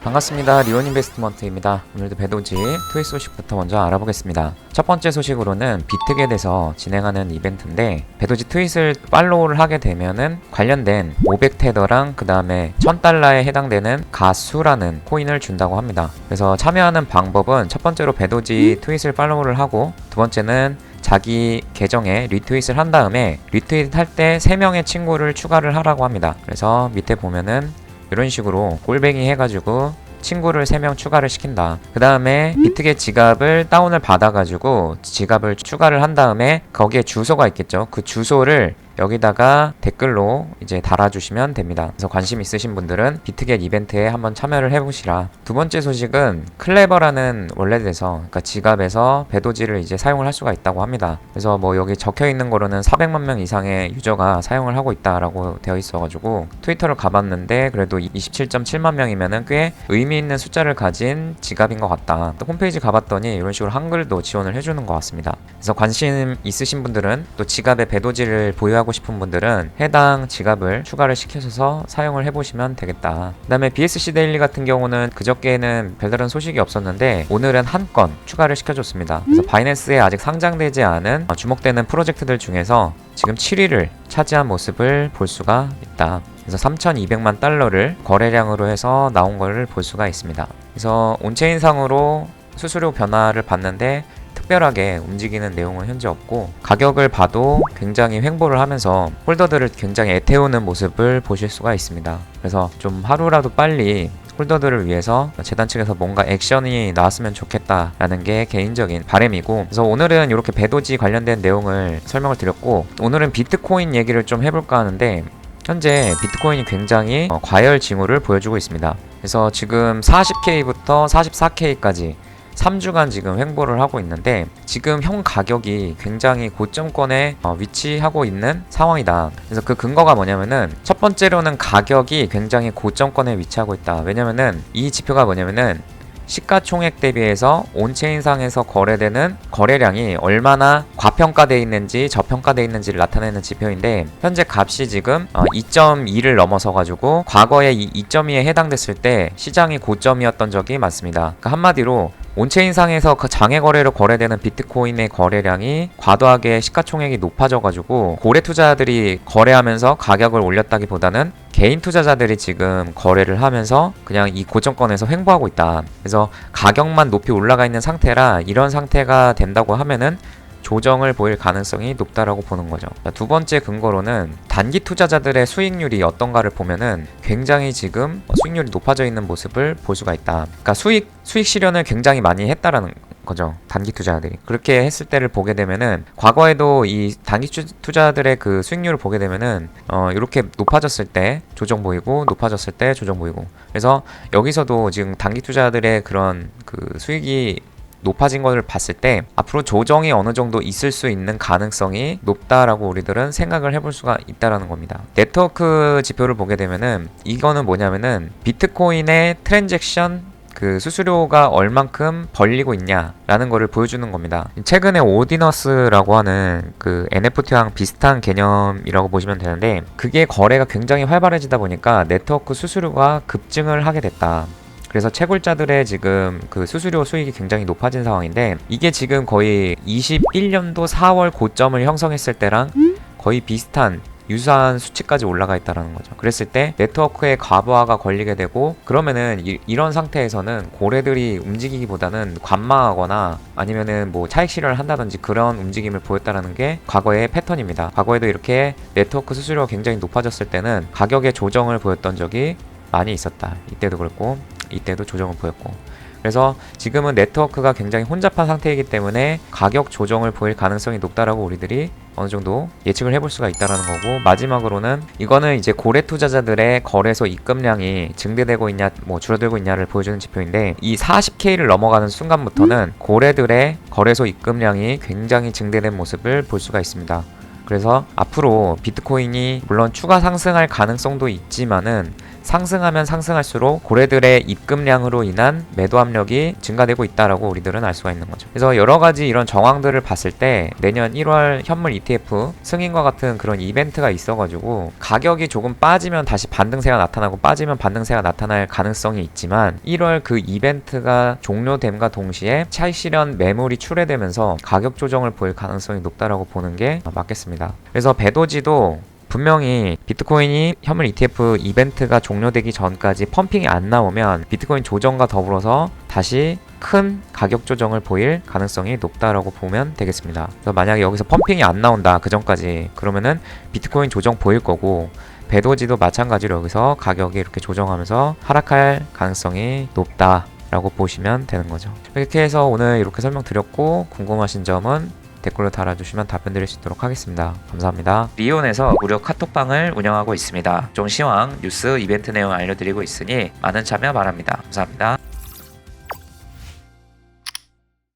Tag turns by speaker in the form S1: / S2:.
S1: 반갑습니다. 리온 인베스트먼트입니다. 오늘도 배도지 트윗 소식부터 먼저 알아보겠습니다. 첫 번째 소식으로는 비트겟에서 진행하는 이벤트인데 배도지 트윗을 팔로우를 하게 되면은 관련된 500테더랑 그 다음에 1000달러에 해당되는 가수라는 코인을 준다고 합니다. 그래서 참여하는 방법은 첫 번째로 배도지 트윗을 팔로우를 하고 두 번째는 자기 계정에 리트윗을 한 다음에 리트윗 할 때 3명의 친구를 추가를 하라고 합니다. 그래서 밑에 보면은 이런 식으로 꼴뱅이 해가지고 친구를 3명 추가를 시킨다. 그 다음에 비트겟 지갑을 다운을 받아가지고 지갑을 추가를 한 다음에 거기에 주소가 있겠죠. 그 주소를 여기다가 댓글로 이제 달아주시면 됩니다. 그래서 관심 있으신 분들은 비트겟 이벤트에 한번 참여를 해보시라. 두 번째 소식은 클레버라는 월렛에서, 그러니까 지갑에서 배도지를 이제 사용을 할 수가 있다고 합니다. 그래서 뭐 여기 적혀 있는 거로는 400만 명 이상의 유저가 사용을 하고 있다라고 되어 있어가지고 트위터를 가봤는데 그래도 27.7만 명이면은 꽤 의미 있는 숫자를 가진 지갑인 것 같다. 또 홈페이지 가봤더니 이런 식으로 한글도 지원을 해주는 것 같습니다. 그래서 관심 있으신 분들은 또 지갑에 배도지를 보유하고 싶은 분들은 해당 지갑을 추가를 시켜서 사용을 해보시면 되겠다. 그 다음에 BSC 데일리 같은 경우는 그저께는 별다른 소식이 없었는데 오늘은 한 건 추가를 시켜줬습니다. 그래서 바이낸스에 아직 상장되지 않은 주목되는 프로젝트들 중에서 지금 7위를 차지한 모습을 볼 수가 있다. 그래서 3,200만 달러를 거래량으로 해서 나온 것을 볼 수가 있습니다. 그래서 온체인상으로 수수료 변화를 봤는데 특별하게 움직이는 내용은 현재 없고 가격을 봐도 굉장히 횡보를 하면서 홀더들을 굉장히 애태우는 모습을 보실 수가 있습니다. 그래서 좀 하루라도 빨리 홀더들을 위해서 재단 측에서 뭔가 액션이 나왔으면 좋겠다라는 게 개인적인 바람이고, 그래서 오늘은 이렇게 배도지 관련된 내용을 설명을 드렸고 오늘은 비트코인 얘기를 좀 해볼까 하는데 현재 비트코인이 굉장히 과열 징후를 보여주고 있습니다. 그래서 지금 40K부터 44K까지 3주간 지금 횡보를 하고 있는데 지금 현 가격이 굉장히 고점권에 위치하고 있는 상황이다. 그래서 그 근거가 뭐냐면은 첫 번째로는 가격이 굉장히 고점권에 위치하고 있다. 왜냐면은 이 지표가 뭐냐면은 시가총액 대비해서 온체인상에서 거래되는 거래량이 얼마나 과평가되어 있는지 저평가되어 있는지를 나타내는 지표인데 현재 값이 지금 2.2를 넘어서 가지고 과거에 이 2.2에 해당됐을 때 시장이 고점이었던 적이 많습니다. 그러니까 한마디로 온체인상에서 그 장외 거래로 거래되는 비트코인의 거래량이 과도하게 시가총액이 높아져가지고 고래 투자자들이 거래하면서 가격을 올렸다기보다는 개인 투자자들이 지금 거래를 하면서 그냥 이 고점권에서 횡보하고 있다. 그래서 가격만 높이 올라가 있는 상태라 이런 상태가 된다고 하면은 조정을 보일 가능성이 높다라고 보는 거죠. 두 번째 근거로는 단기 투자자들의 수익률이 어떤가를 보면은 굉장히 지금 수익률이 높아져 있는 모습을 볼 수가 있다. 그러니까 수익 실현을 굉장히 많이 했다라는 거죠. 단기 투자자들이. 그렇게 했을 때를 보게 되면은 과거에도 이 단기 투자자들의 그 수익률을 보게 되면은 이렇게 높아졌을 때 조정 보이고 높아졌을 때 조정 보이고, 그래서 여기서도 지금 단기 투자자들의 그런 그 수익이 높아진 것을 봤을 때 앞으로 조정이 어느 정도 있을 수 있는 가능성이 높다라고 우리들은 생각을 해볼 수가 있다라는 겁니다. 네트워크 지표를 보게 되면은 이거는 뭐냐면은 비트코인의 트랜잭션 그 수수료가 얼만큼 벌리고 있냐라는 거를 보여주는 겁니다. 최근에 오디너스라고 하는 그 NFT랑 비슷한 개념이라고 보시면 되는데 그게 거래가 굉장히 활발해지다 보니까 네트워크 수수료가 급증을 하게 됐다. 그래서 채굴자들의 지금 그 수수료 수익이 굉장히 높아진 상황인데 이게 지금 거의 21년도 4월 고점을 형성했을 때랑 거의 비슷한 유사한 수치까지 올라가 있다는 거죠. 그랬을 때 네트워크의 과부하가 걸리게 되고 그러면은 이런 상태에서는 고래들이 움직이기보다는 관망하거나 아니면은 뭐 차익 실현을 한다든지 그런 움직임을 보였다는 게 과거의 패턴입니다. 과거에도 이렇게 네트워크 수수료가 굉장히 높아졌을 때는 가격의 조정을 보였던 적이 많이 있었다. 이때도 그랬고 이때도 조정을 보였고, 그래서 지금은 네트워크가 굉장히 혼잡한 상태이기 때문에 가격 조정을 보일 가능성이 높다라고 우리들이 어느 정도 예측을 해볼 수가 있다라는 거고, 마지막으로는 이거는 이제 고래 투자자들의 거래소 입금량이 증대되고 있냐 뭐 줄어들고 있냐를 보여주는 지표인데 이 40K를 넘어가는 순간부터는 고래들의 거래소 입금량이 굉장히 증대된 모습을 볼 수가 있습니다. 그래서 앞으로 비트코인이 물론 추가 상승할 가능성도 있지만은 상승하면 상승할수록 고래들의 입금량으로 인한 매도 압력이 증가되고 있다라고 우리들은 알 수가 있는 거죠. 그래서 여러 가지 이런 정황들을 봤을 때 내년 1월 현물 ETF 승인과 같은 그런 이벤트가 있어가지고 가격이 조금 빠지면 다시 반등세가 나타나고 빠지면 반등세가 나타날 가능성이 있지만 1월 그 이벤트가 종료됨과 동시에 차익 실현 매물이 출회되면서 가격 조정을 보일 가능성이 높다라고 보는 게 맞겠습니다. 그래서 배도지도 분명히 비트코인이 현물 ETF 이벤트가 종료되기 전까지 펌핑이 안 나오면 비트코인 조정과 더불어서 다시 큰 가격 조정을 보일 가능성이 높다라고 보면 되겠습니다. 그래서 만약에 여기서 펌핑이 안 나온다 그 전까지 그러면은 비트코인 조정 보일 거고 배도지도 마찬가지로 여기서 가격이 이렇게 조정하면서 하락할 가능성이 높다 라고 보시면 되는 거죠. 이렇게 해서 오늘 이렇게 설명드렸고 궁금하신 점은 댓글로 달아주시면 답변 드릴 수 있도록 하겠습니다. 감사합니다. 리온에서 무료 카톡방을 운영하고 있습니다. 종 시황, 뉴스, 이벤트 내용 알려드리고 있으니 많은 참여 바랍니다. 감사합니다.